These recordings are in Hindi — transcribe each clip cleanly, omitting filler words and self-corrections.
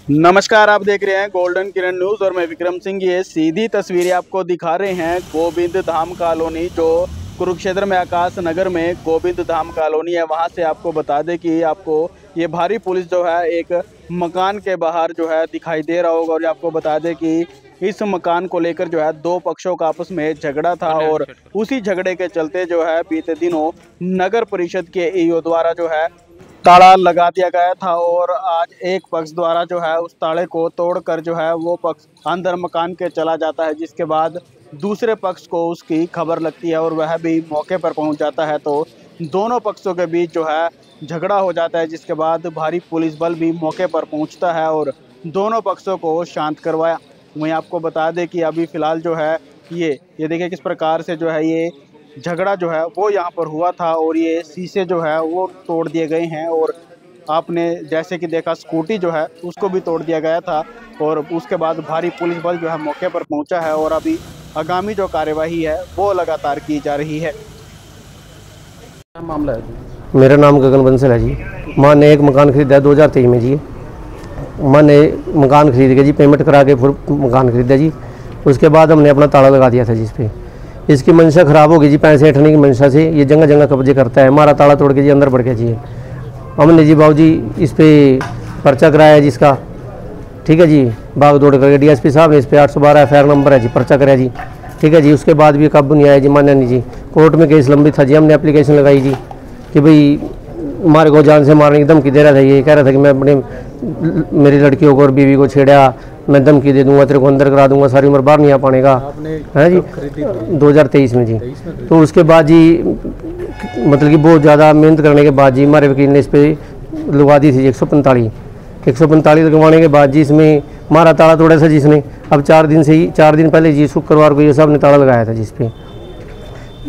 नमस्कार, आप देख रहे हैं गोल्डन किरण न्यूज़ और मैं विक्रम सिंह। ये सीधी तस्वीरें आपको दिखा रहे हैं गोविंद धाम कॉलोनी, जो कुरुक्षेत्र में आकाश नगर में गोविंद धाम कॉलोनी है। वहां से आपको बता दें कि आपको ये भारी पुलिस जो है एक मकान के बाहर जो है दिखाई दे रहा होगा। और आपको बता दें कि इस मकान को लेकर जो है दो पक्षों का आपस में झगड़ा था और उसी झगड़े के चलते जो है बीते दिनों नगर परिषद के ईओ द्वारा जो है ताला लगा दिया गया था। और आज एक पक्ष द्वारा जो है उस ताले को तोड़कर जो है वो पक्ष अंदर मकान के चला जाता है, जिसके बाद दूसरे पक्ष को उसकी खबर लगती है और वह भी मौके पर पहुंच जाता है। तो दोनों पक्षों के बीच जो है झगड़ा हो जाता है, जिसके बाद भारी पुलिस बल भी मौके पर पहुंचता है और दोनों पक्षों को शांत करवाया। वहीं आपको बता दें कि अभी फ़िलहाल जो है ये देखिए किस प्रकार से जो है ये झगड़ा जो है वो यहाँ पर हुआ था और ये शीशे जो है वो तोड़ दिए गए हैं। और आपने जैसे कि देखा स्कूटी जो है उसको भी तोड़ दिया गया था और उसके बाद भारी पुलिस बल जो है मौके पर पहुंचा है और अभी आगामी जो कार्यवाही है वो लगातार की जा रही है। क्या मामला है? मेरा नाम गगन बंसल है जी। माँ ने एक मकान खरीदा 2023 में जी। माँ ने मकान खरीद के जी पेमेंट करा के फिर मकान खरीदा जी। उसके बाद हमने अपना ताला लगा दिया था जिस पे इसकी मंशा ख़राब हो गई जी। पैसे हटने की मंशा से ये जगह जगह कब्जे करता है। हमारा ताला तोड़ के जी अंदर बढ़ गया जी। हमने जी बाबू जी इस पर पर्चा कराया जिसका, ठीक है जी, भाग दौड़ करके डीएसपी साहब ने इस पर 812 FIR नंबर है जी, पर्चा कराया जी, ठीक है जी। उसके बाद भी काबू नहीं आया जी, मान्य नहीं जी। कोर्ट में केस लंबित था जी। हमने एप्लीकेशन लगाई जी कि भाई हमारे को जान से मारने की धमकी दे रहा था। ये कह रहा था कि मैं अपने मेरी लड़कियों को और बीवी को छेड़ा, मैं धमकी दे दूंगा, तेरे को अंदर करा दूंगा, सारी उम्र बाहर नहीं आ पाएगा, है जी। 2023 में जी। तो उसके बाद जी मतलब कि बहुत ज़्यादा मेहनत करने के बाद जी हमारे वकील ने इस पर लगवा दी थी 145 लगवाने के बाद जी इसमें हमारा ताला तोड़ा था जिसने। अब 4 दिन पहले जी शुक्रवार को ये साहब ने ताला लगाया था जिस पे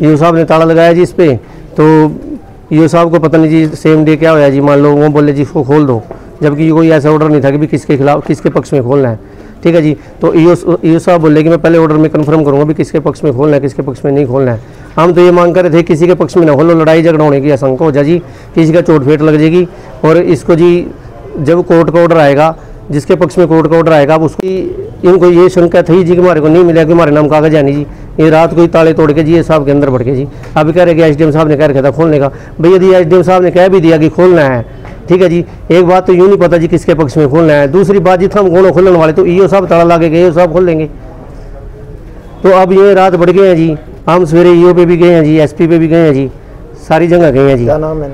ये साहब ने ताला लगाया जी इस पर। तो ये साहब को पता नहीं जी सेम डे क्या होया जी, मान लो वो बोले जी इसको खोल दो, जबकि कोई ऐसा ऑर्डर नहीं था कि भी किसके खिलाफ किसके पक्ष में खोलना है, ठीक है जी। तो ईओ साहब बोले कि मैं पहले ऑर्डर में कंफर्म करूंगा भी किसके पक्ष में खोलना है किसके पक्ष में नहीं खोलना है। हम तो ये मांग कर रहे थे किसी के पक्ष में ना खोलो, लड़ाई झगड़ा होने की आशंका हो जाए जी, किसी का चोट फेट लग जाएगी। और इसको जी जब कोर्ट का ऑर्डर आएगा, जिसके पक्ष में कोर्ट का ऑर्डर आएगा उसकी इनको ये शंका थी जी कि हमारे को नहीं मिला कि हमारे नाम कागज आनी जी। ये रात को ही ताले तोड़ के जी ये साहब के अंदर बढ़ के जी। अभी कह रहे कि एसडीएम साहब ने कह रखा था खोलने का। भाई यदि एसडीएम साहब ने कह भी दिया कि खोलना है, ठीक है जी, एक बात तो यूँ नहीं पता जी किसके पक्ष में खोलना है। दूसरी बात जी हम कौन खोलने वाले, तो ईओ साहब ताला लाके गए, साहब खोल देंगे। तो अब ये रात बढ़ गए हैं जी। हम सवेरे ईओ पे भी गए हैं जी, एसपी पे भी गए हैं जी, सारी जगह गए हैं जी। क्या नाम है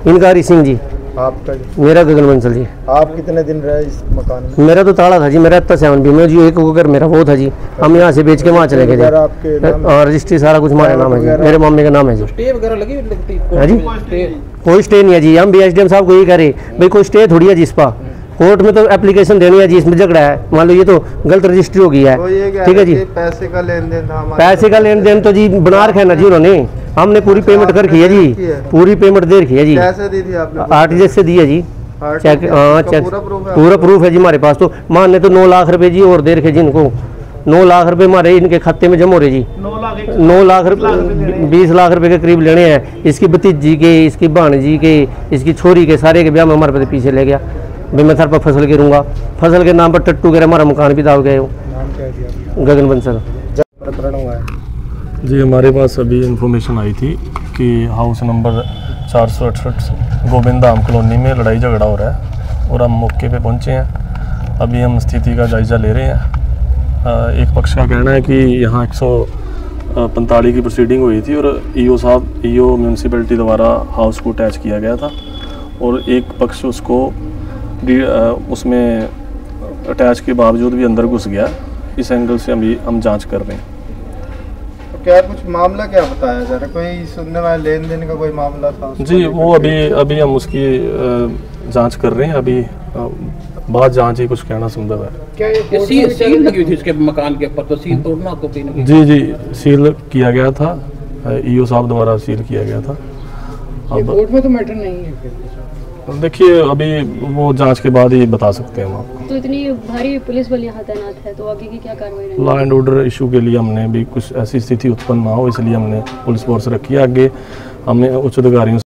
इनका हरी सिंह जी। आपका? मेरा गगन बंसल जी। आप कितने दिन रहे इस मकान में? मेरा तो ताला था जी, मेरा 7 भी में जी, एक होकर मेरा वो था जी। हम यहाँ से बेच के वहाँ चले गए थे और रजिस्ट्री सारा कुछ हमारे नाम है जी, मेरे मम्मी का नाम है जी। स्टे वगैरह लगी है जी? कोई स्टे नहीं है जी। हम भी एसडीएम साहब को यही कह रहे भाई कोई स्टे थोड़ी है जी। इस पर कोर्ट में तो एप्लीकेशन देनी है जी, इसमें झगड़ा है, मान लो ये तो गलत रजिस्ट्री हो गई है, ठीक है जी। पैसे का लेन देन था, पैसे का लेन देन तो जी बना रखा है ना जी उन्होंने। हमने पूरी पेमेंट कर रखी है जी, पूरी पेमेंट दे रखी है जी। कैसे दी थी आपने? आरटीजीएस से दी है जी। चेक, हाँ चेक, पूरा प्रूफ है जी हमारे पास। तो मान ने तो 9 लाख रुपए जी और दे रखे जी इनको। 9 लाख रुपए हमारे इनके खाते में जमा हो रहे जी। 9 लाख रुपए 20 लाख रुपए के करीब लेने हैं। इसकी भतीजी के, इसकी भाणजी के, इसकी छोरी के, सारे के ब्याह में हमारे पे पीछे ले गया। भाई मैं थार पर फसल गिरूंगा, फसल के नाम पर टट्टू गिरा, हमारा मकान भी दाव गए हो। गगन बंसल जी। हमारे पास अभी इन्फॉर्मेशन आई थी कि house number 468 Govind Dham colony में लड़ाई झगड़ा हो रहा है और हम मौके पे पहुंचे हैं। अभी हम स्थिति का जायज़ा ले रहे हैं। एक पक्ष का कहना है कि यहाँ 145 की प्रोसीडिंग हुई थी और ईओ म्यूनसिपैलिटी द्वारा हाउस को अटैच किया गया था और एक पक्ष उसको उसमें अटैच के बावजूद भी अंदर घुस गया। इस एंगल से हम जांच कर रहे हैं। तो क्या कुछ मामला क्या बताया जा रहा है? कोई सुनने वाले लेन देन का कोई मामला था जी? वो अभी हम उसकी जांच कर रहे हैं। अभी बाद जांच ही कुछ कहना संभव है। क्या ये सील लगी हुई थी इसके मकान के ऊपर, तो सील तोड़ना तो जी सील किया गया था, ईओ साहब द्वारा सील किया गया था। अब कोर्ट में तो मैटर नहीं है। देखिए अभी वो जांच के बाद ही बता सकते हैं हम आपको। तो इतनी भारी पुलिस बल यहाँ तैनात है, तो आगे की क्या कार्रवाई रहेगी? लॉ एंड ऑर्डर इशू के लिए हमने भी कुछ ऐसी स्थिति उत्पन्न ना हो इसलिए हमने पुलिस फोर्स रखी है। आगे हमने उच्च अधिकारियों